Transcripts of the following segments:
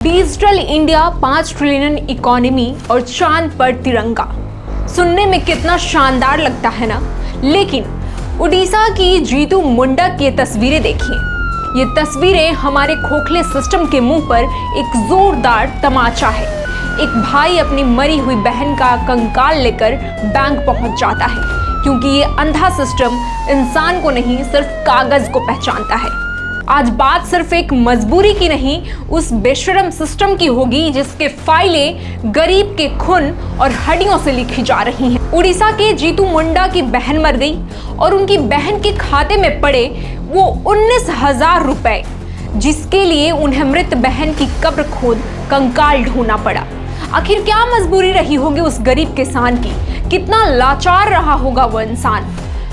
Digital India, 5 trillion economy और चांद पर तिरंगा। सुनने में कितना शानदार लगता है ना, लेकिन उड़ीसा की जीतू मुंडा की तस्वीरें देखिए। ये तस्वीरें हमारे खोखले सिस्टम के मुंह पर एक जोरदार तमाचा है। एक भाई अपनी मरी हुई बहन का कंकाल लेकर बैंक पहुंच जाता है, क्योंकि ये अंधा सिस्टम इंसान को नहीं, सिर्फ कागज को पहचानता है। आज बात सिर्फ एक मजबूरी की नहीं, उस बेशरम सिस्टम की होगी जिसके फाइलें गरीब के खून और हड्डियों से लिखी जा रही हैं। उड़ीसा के जीतू मुंडा की बहन मर गई और उनकी बहन के खाते में पड़े वो 19,000 रुपए, जिसके लिए उन्हें मृत बहन की कब्र खोद कंकाल ढूंढना पड़ा। आखिर क्या मजबूरी रही होगी उस गरीब किसान की? कितना लाचार रहा होगा वो इंसान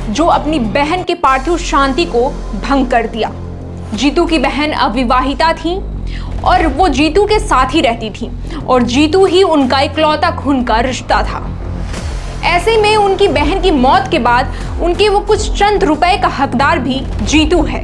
जो अपनी बहन के पार्थिव शांति को भंग कर दिया। जीतू की बहन अविवाहिता थी और वो जीतू के साथ ही रहती थी और जीतू ही उनका इकलौता खून का रिश्ता था। ऐसे में उनकी बहन की मौत के बाद उनके वो कुछ चंद रुपए का हकदार भी जीतू है,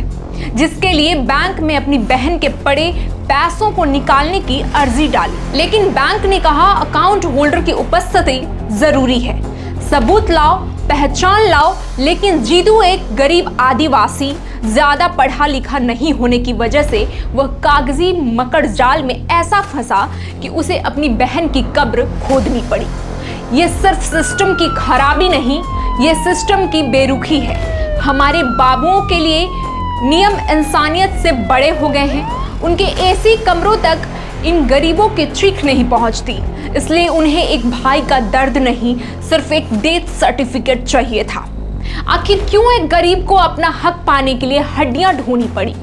जिसके लिए बैंक में अपनी बहन के पड़े पैसों को निकालने की अर्जी डाली। लेकिन बैंक ने कहा अकाउंट होल्डर की उपस्थिति जरूरी है, सबूत लाओ, पहचान लाओ। लेकिन जीतू एक गरीब आदिवासी, ज्यादा पढ़ा लिखा नहीं होने की वजह से वह कागजी मकड़ जाल में ऐसा फंसा कि उसे अपनी बहन की कब्र खोदनी पड़ी। ये सिर्फ सिस्टम की खराबी नहीं, ये सिस्टम की बेरुखी है। हमारे बाबुओं के लिए नियम इंसानियत से बड़े हो गए हैं। उनके एसी कमरों तक इन गरीबों की चीख नहीं पहुंचती, इसलिए उन्हें एक भाई का दर्द नहीं, सिर्फ एक डेथ सर्टिफिकेट चाहिए था। आखिर क्यों एक गरीब को अपना हक पाने के लिए हड्डियां ढूंढनी पड़ी?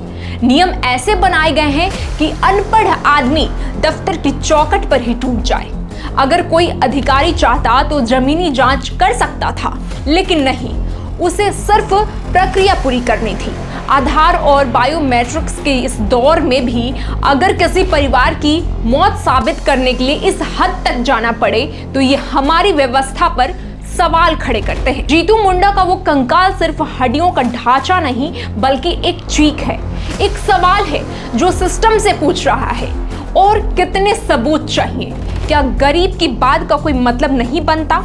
नियम ऐसे बनाए गए हैं कि अनपढ़ आदमी दफ्तर की चौखट पर ही टूट जाए। अगर कोई अधिकारी चाहता तो जमीनी जांच कर सकता था, लेकिन नहीं, उसे सिर्फ प्रक्रिया पूरी करनी थी। आधार और बायोमेट्रिक्स के इस दौर में भी अगर किसी परिवार की मौत साबित करने के लिए इस हद तक जाना पड़े तो ये हमारी व्यवस्था पर सवाल खड़े करते हैं। जीतू मुंडा का वो कंकाल सिर्फ हड्डियों का ढांचा नहीं, बल्कि एक चीख है, एक सवाल है जो सिस्टम से पूछ रहा है, और कितने सबूत चाहिए? क्या गरीब की बात का कोई मतलब नहीं बनता?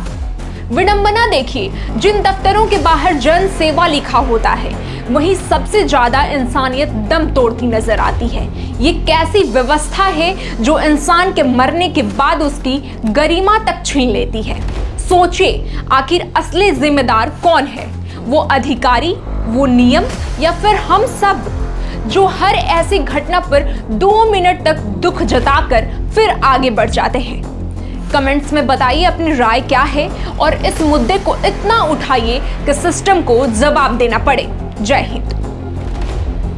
विडंबना देखिए, जिन दफ्तरों के बाहर जन सेवा लिखा होता है वहीं सबसे ज्यादा इंसानियत दम तोड़ती नजर आती है। ये कैसी व्यवस्था है जो इंसान के मरने के बाद उसकी गरिमा तक छीन लेती है? सोचिए, आखिर असली जिम्मेदार कौन है? वो अधिकारी, वो नियम, या फिर हम सब जो हर ऐसी घटना पर 2 मिनट तक दुख जताकर फिर आगे बढ़ जाते हैं? कमेंट्स में बताइए अपनी राय क्या है, और इस मुद्दे को इतना उठाइए कि सिस्टम को जवाब देना पड़े। जय हिंद।